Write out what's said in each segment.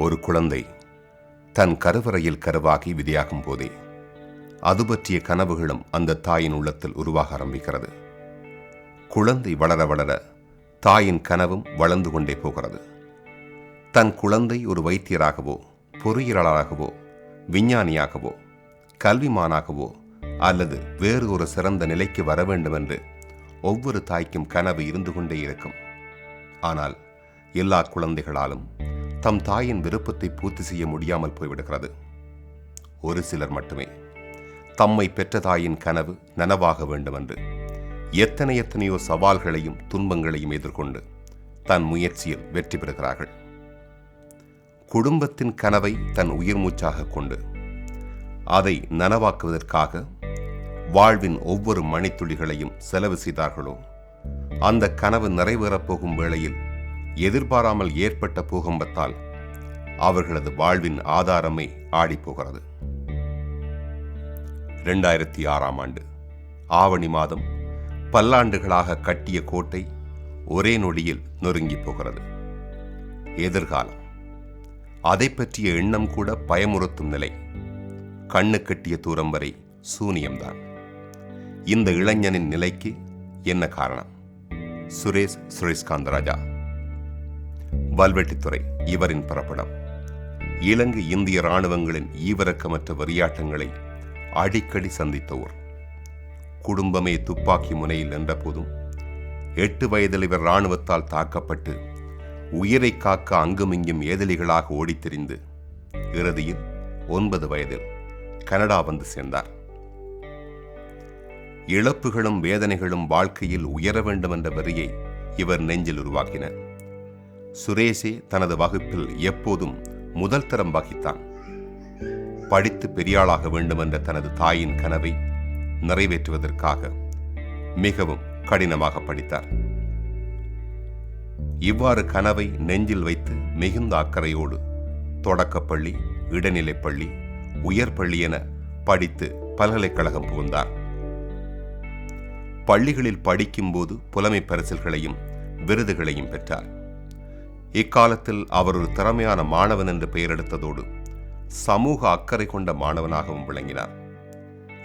ஒரு குழந்தை தன் கருவறையில் கருவாகி விதையாகும் போதே அது பற்றிய கனவுகளும் அந்த தாயின் உள்ளத்தில் உருவாக ஆரம்பிக்கிறது. குழந்தை வளர வளர தாயின் கனவும் வளர்ந்து கொண்டே போகிறது. தன் குழந்தை ஒரு வைத்தியராகவோ, பொறியியலாளராகவோ, விஞ்ஞானியாகவோ, கல்விமானாகவோ அல்லது வேறு ஒரு சிறந்த நிலைக்கு வர வேண்டும் என்று ஒவ்வொரு தாய்க்கும் கனவு இருந்து கொண்டே இருக்கும். ஆனால் எல்லா குழந்தைகளாலும் தம் தாயின் விருப்பத்தை பூர்த்தி செய்ய முடியாமல் போய்விடுகிறது. ஒரு சிலர் மட்டுமே தம்மை பெற்ற தாயின் கனவு நனவாக வேண்டும் என்று எத்தனையோ சவால்களையும் துன்பங்களையும் எதிர்கொண்டு தன் முயற்சியில் வெற்றி பெறுகிறார்கள். குடும்பத்தின் கனவை தன் உயிர் மூச்சாக கொண்டு அதை நனவாக்குவதற்காக வாழ்வின் ஒவ்வொரு மணித்துளிகளையும் செலவு செய்தார்களோ, அந்த கனவு நிறைவேறப் போகும் வேளையில் எதிர்பாராமல் ஏற்பட்ட பூகம்பத்தால் அவர்களது வாழ்வின் ஆதாரமே ஆடிப்போகிறது. 2006ஆம் ஆண்டு ஆவணி மாதம் பல்லாண்டுகளாக கட்டிய கோட்டை ஒரே நொடியில் நொறுங்கி போகிறது. எதிர்காலம், அதை பற்றிய எண்ணம் கூட பயமுறுத்தும் நிலை. கண்ணு கட்டிய தூரம் வரை சூனியம்தான். இந்த இளைஞனின் நிலைக்கு என்ன காரணம்? சுரேஷ் சுரேஷ்காந்தராஜா. வல்வெட்டித்துறை இவரின் பிறப்பிடம். இலங்கை இந்திய இராணுவங்களின் ஈவிரக்கமற்ற வெறியாட்டங்களை அடிக்கடி சந்தித்த ஊர். குடும்பமே துப்பாக்கி முனையில் நின்றபோதும் 8 வயதில் இவர் இராணுவத்தால் தாக்கப்பட்டு உயிரை காக்க அங்குமிங்கும் ஏதிலிகளாக ஓடித்திரிந்து இறுதியில் 9 வயதில் கனடா வந்து சேர்ந்தார். இழப்புகளும் வேதனைகளும் வாழ்க்கையில் உயர வேண்டும் என்ற வெறியை இவர் நெஞ்சில் உருவாக்கின. சுரேஷே தனது வகுப்பில் எப்போதும் முதல் தரம் வகித்தான். படித்து பெரியாளாக வேண்டும் என்ற தனது தாயின் கனவை நிறைவேற்றுவதற்காக மிகவும் கடினமாக படித்தார். இவ்வாறு கனவை நெஞ்சில் வைத்து மிகுந்த அக்கறையோடு தொடக்கப்பள்ளி, இடைநிலைப்பள்ளி, உயர்பள்ளி என படித்து பல்கலைக்கழகம் புகுந்தார். பள்ளிகளில் படிக்கும்போது புலமை பரிசில்களையும் விருதுகளையும் பெற்றார். இக்காலத்தில் அவர் ஒரு திறமையான மாணவன் என்று பெயர் எடுத்ததோடு சமூக அக்கறை கொண்ட மாணவனாகவும் விளங்கினார்.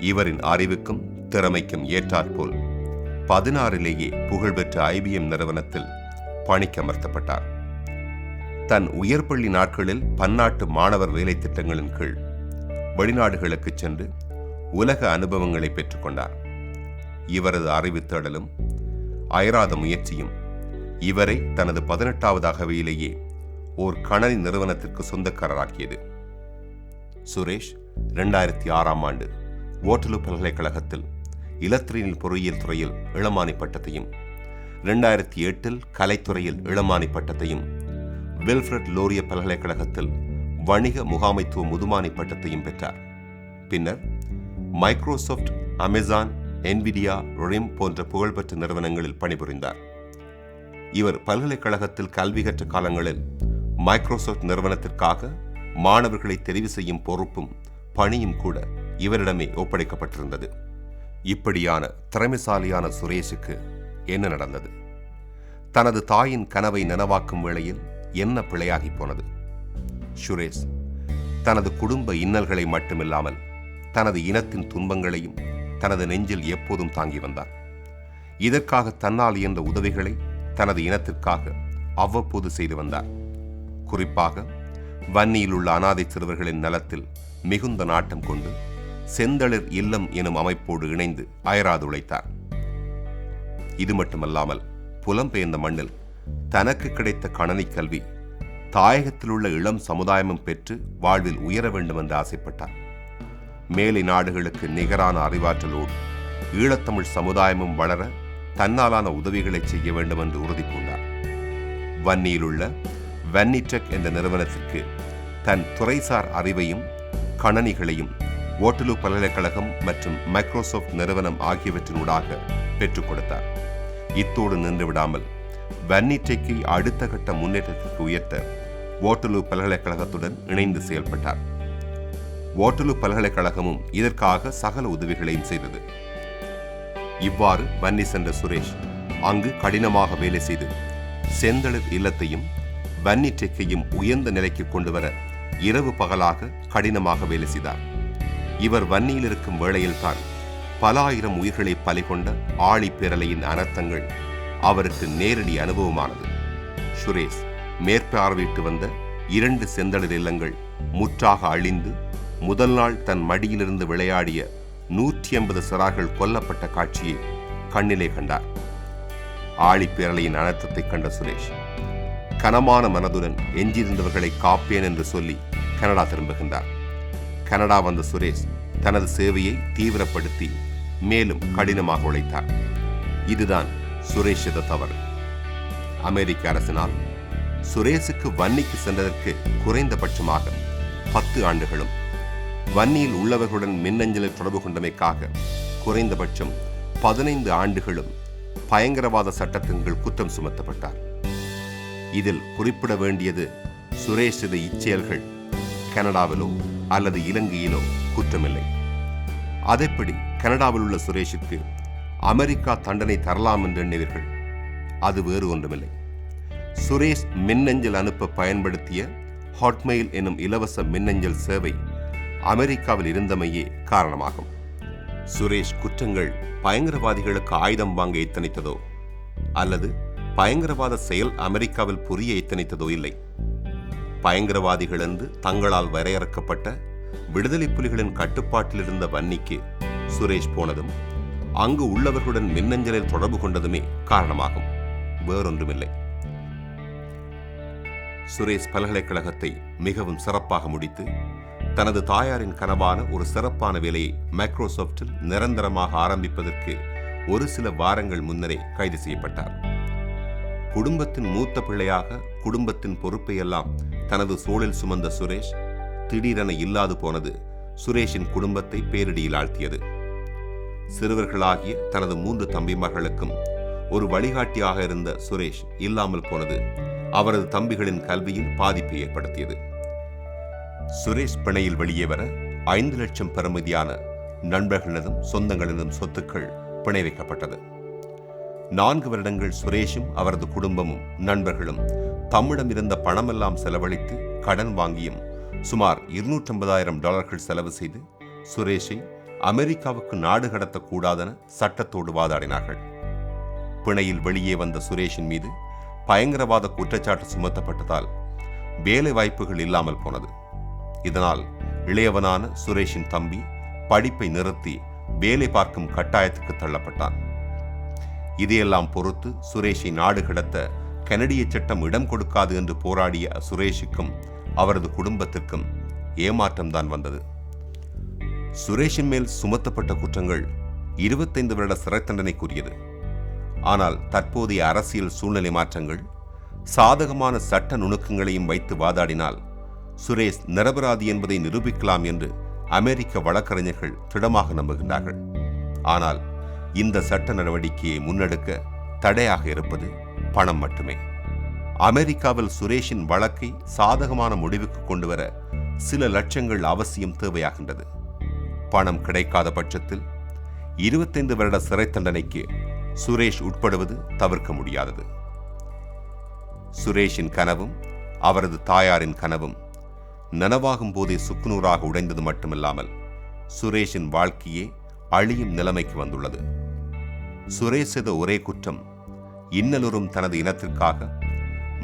இவரின் அறிவுக்கும் திறமைக்கும் ஏற்றாற்போல் 16லேயே புகழ்பெற்ற IBM நிறுவனத்தில் பணிக்கமர்த்தப்பட்டார். தன் உயர்பள்ளி நாட்களில் பன்னாட்டு மாணவர் வேலை திட்டங்களின் கீழ் வெளிநாடுகளுக்கு சென்று உலக அனுபவங்களை பெற்றுக்கொண்டார். இவரது அறிவு தேடலும் அயராத முயற்சியும் இவரை தனது 18வது அகவையிலேயே ஓர் கணனி நிறுவனத்திற்கு சொந்தக்காரராக்கியது. சுரேஷ் 2006ஆம் ஆண்டு ஓட்டலு பல்கலைக்கழகத்தில் இலத்திரனியல் பொறியியல் துறையில் இளமானி பட்டத்தையும், 2008இல் கலைத்துறையில் இளமானி பட்டத்தையும், வில்ஃப்ரெட் லோரிய பல்கலைக்கழகத்தில் வணிக முகாமைத்துவ முதுமானி பட்டத்தையும் பெற்றார். பின்னர் மைக்ரோசாஃப்ட், அமேசான், என்விடியா, ரிம் போன்ற புகழ்பெற்ற நிறுவனங்களில் பணிபுரிந்தார். இவர் பல்கலைக்கழகத்தில் கல்வி கற்ற காலங்களில் மைக்ரோசாஃப்ட் நிறுவனத்திற்காக மாணவர்களை தெரிவு செய்யும் பொறுப்பும் பணியும் கூட இவரிடமே ஒப்படைக்கப்பட்டிருந்தது. இப்படியான திறமைசாலியான சுரேஷுக்கு என்ன நடந்தது? தனது தாயின் கனவை நனவாக்கும் வேளையில் என்ன பிழையாகி போனது? சுரேஷ் தனது குடும்ப இன்னல்களை மட்டுமில்லாமல் தனது இனத்தின் துன்பங்களையும் தனது நெஞ்சில் எப்போதும் தாங்கி வந்தார். இதற்காக தன்னால் இயன்ற உதவிகளை தனது இனத்திற்காக அவ்வப்போது செய்து வந்தார். குறிப்பாக வன்னியில் உள்ள அனாதை சிறுவர்களின் நலத்தில் மிகுந்த நாட்டம் கொண்டு செந்தளிர் இல்லம் எனும் அமைப்போடு இணைந்து அயராது உழைத்தார். இது மட்டுமல்லாமல் புலம்பெயர்ந்த மண்ணில் தனக்கு கிடைத்த கணனி கல்வி தாயகத்தில் உள்ள இளம் சமுதாயமும் பெற்று வாழ்வில் உயர வேண்டும் என்று ஆசைப்பட்டார். மேலை நாடுகளுக்கு நிகரான அறிவாற்றலோடு ஈழத்தமிழ் சமுதாயமும் வளர தன்னாலான உதவிகளை செய்ய வேண்டும் என்று உறுதி பூண்டார். வன்னியில் உள்ள வன்னிடெக் என்ற நிறுவனத்திற்கு தன் துறைசார் அறிவையும் கணனிகளையும் ஓட்டலு பல்கலைக்கழகம் மற்றும் மைக்ரோசாஃப்ட் நிறுவனம் ஆகியவற்றினூடாக பெற்றுக் கொடுத்தார். இத்தோடு நின்றுவிடாமல் வன்னிடெக்கை அடுத்த கட்ட முன்னேற்றத்திற்கு உயர்த்த ஓட்டலு பல்கலைக்கழகத்துடன் இணைந்து செயல்பட்டார். ஓட்டலு பல்கலைக்கழகமும் இதற்காக சகல உதவிகளையும் செய்தது. இவ்வாறு வன்னி சென்ற சுரேஷ் அங்கு கடினமாக வேலை செய்து செந்தளிர் இல்லத்தையும் வன்னி டெக்கையும் உயர்ந்த நிலைக்கு கொண்டு வர இரவு பகலாக கடினமாக வேலை செய்தார். இவர் வன்னியில் இருக்கும் வேளையில்தான் பல ஆயிரம் உயிர்களை பலிகொண்ட ஆழிப்பேரலையின் அனர்த்தங்கள் அவருக்கு நேரடி அனுபவமானது. சுரேஷ் மேற்பார்வையிட்டு வந்த 2 செந்தளிர் இல்லங்கள் முற்றாக அழிந்து முதல் நாள் தன் மடியிலிருந்து விளையாடிய 150 சிறார்கள் கொல்லப்பட்ட காட்சியை கண்ணிலே கண்டார். ஆழிப்பேரலையின் அனர்த்தத்தை கண்ட சுரேஷ் கனமான மனதுடன் எஞ்சியிருந்தவர்களை காப்பேன் என்று சொல்லி கனடா திரும்புகின்றார். கனடா வந்த சுரேஷ் தனது சேவையை தீவிரப்படுத்தி மேலும் கடினமாக உழைத்தார். இதுதான் சுரேஷ் செய்த தவறு. அமெரிக்க அரசினால் சுரேஷுக்கு வன்னிக்கு சென்றதற்கு குறைந்தபட்சமாக 10 ஆண்டுகளும் வன்னியில் உள்ளவர்களுடன் மின்னஞ்சலில் தொடர்பு கொண்டமைக்காக குறைந்தபட்சம் 15 ஆண்டுகளும் பயங்கரவாத சட்டத்தின் கீழ் குற்றம் சுமத்தப்பட்டார். இதில் குறிப்பிட வேண்டியது சுரேஷ் செய்த இச்செயல்கள் கனடாவிலோ அல்லது இலங்கையிலோ குற்றமில்லை. அதேபடி கனடாவில் உள்ள சுரேஷுக்கு அமெரிக்கா தண்டனை தரலாம் என்று எண்ணுவீர்கள். அது வேறு ஒன்றுமில்லை. சுரேஷ் மின்னஞ்சல் அனுப்ப பயன்படுத்திய ஹாட்மெயில் எனும் இலவச மின்னஞ்சல் சேவை அமெரிக்காவில் இருந்தமையே காரணமாகும். சுரேஷ் குற்றங்கள் பயங்கரவாதிகளுக்கு ஆயுதம் வாங்க எத்தனித்ததோ அல்லது பயங்கரவாத செயல் அமெரிக்காவில் புரிய எத்தனித்ததோ இல்லை. பயங்கரவாதிகள் என்று தங்களால் வரையறுக்கப்பட்ட விடுதலை புலிகளின் கட்டுப்பாட்டில் இருந்த வன்னிக்கு சுரேஷ் போனதும் அங்கு உள்ளவர்களுடன் மின்னஞ்சலில் தொடர்பு கொண்டதுமே காரணமாகும், வேறொன்றுமில்லை. சுரேஷ் பல்கலைக்கழகத்தை மிகவும் சிறப்பாக முடித்து தனது தாயாரின் கனவான ஒரு சிறப்பான வேலையை மைக்ரோசாப்டில் நிரந்தரமாக ஆரம்பிப்பதற்கு ஒரு சில வாரங்கள் முன்னரே கைது செய்யப்பட்டார். குடும்பத்தின் மூத்த பிள்ளையாக குடும்பத்தின் பொறுப்பையெல்லாம் தனது தோளில் சுமந்த சுரேஷ் திடீரென இல்லாது போனது சுரேஷின் குடும்பத்தை பேரிடியில் ஆழ்த்தியது. சிறுவர்களாகிய தனது 3 தம்பிமார்களுக்கும் ஒரு வழிகாட்டியாக இருந்த சுரேஷ் இல்லாமல் போனது அவரது தம்பிகளின் கல்வியில் பாதிப்பை ஏற்படுத்தியது. சுரேஷ் பிணையில் வெளியே வர 5 லட்சம் பெறுமதியான நண்பர்களினதும் சொந்தங்களினதும் சொத்துக்கள் பிணை வைக்கப்பட்டது. 4 வருடங்கள் சுரேஷும் அவரது குடும்பமும் நண்பர்களும் தம்மிடம் இருந்த பணமெல்லாம் செலவழித்து கடன் வாங்கியும் சுமார் $250,000 செலவு செய்து சுரேஷை அமெரிக்காவுக்கு நாடு கடத்தக்கூடாதென சட்டத்தோடு வாதாடினார்கள். பிணையில் வெளியே வந்த சுரேஷின் மீது பயங்கரவாத குற்றச்சாட்டு சுமத்தப்பட்டதால் வேலை வாய்ப்புகள் இல்லாமல் போனது. இதனால் இளையவனான சுரேஷின் தம்பி படிப்பை நிறுத்தி வேலை பார்க்கும் கட்டாயத்துக்கு தள்ளப்பட்டான். இதையெல்லாம் பொறுத்து சுரேஷை நாடு கடத்த கனடிய சட்டம் இடம் கொடுக்காது என்று போராடிய சுரேஷுக்கும் அவரது குடும்பத்திற்கும் ஏமாற்றம்தான் வந்தது. சுரேஷின் மேல் சுமத்தப்பட்ட குற்றங்கள் 25 வருட சிறை தண்டனைக்குரியது. ஆனால் தற்போதைய அரசியல் சூழ்நிலை மாற்றங்கள் சாதகமான சட்ட நுணுக்கங்களையும் வைத்து வாதாடினால் சுரேஷ் நிரபராதி என்பதை நிரூபிக்கலாம் என்று அமெரிக்க வழக்கறிஞர்கள் திடமாக நம்புகின்றார்கள். ஆனால் இந்த சட்ட நடவடிக்கையை முன்னெடுக்க தடையாக இருப்பது பணம் மட்டுமே. அமெரிக்காவில் சுரேஷின் வழக்கை சாதகமான முடிவுக்கு கொண்டு வர சில லட்சங்கள் அவசியம் தேவையாகின்றது. பணம் கிடைக்காத பட்சத்தில் 25 வருட சிறை தண்டனைக்கு சுரேஷ் உட்படுவது தவிர்க்க முடியாதது. சுரேஷின் கனவும் அவரது தாயாரின் கனவும் நனவாகும் போதே சுக்குநூறாக உடைந்தது மட்டுமில்லாமல் சுரேஷின் வாழ்க்கையே அழியும் நிலைமைக்கு வந்துள்ளது. சுரேஷ் செய்த ஒரே குற்றம் இன்னலுறும் தனது இனத்திற்காக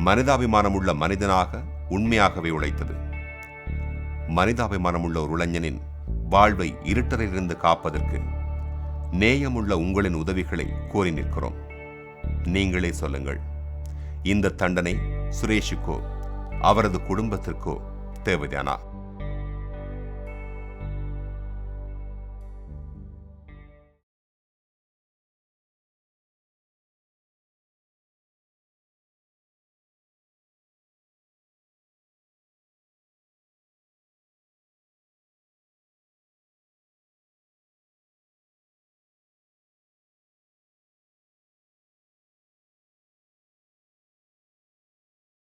மனிதாபிமானமுள்ள மனிதனாக உண்மையாகவே உழைத்தது. மனிதாபிமானமுள்ள ஒரு இளைஞனின் வாழ்வை இருட்டரிலிருந்து காப்பதற்கு நேயமுள்ள உங்களின் உதவிகளை கோரி நிற்கிறோம். நீங்களே சொல்லுங்கள், இந்த தண்டனை சுரேஷுக்கோ அவரது குடும்பத்திற்கோ தேவைதானா?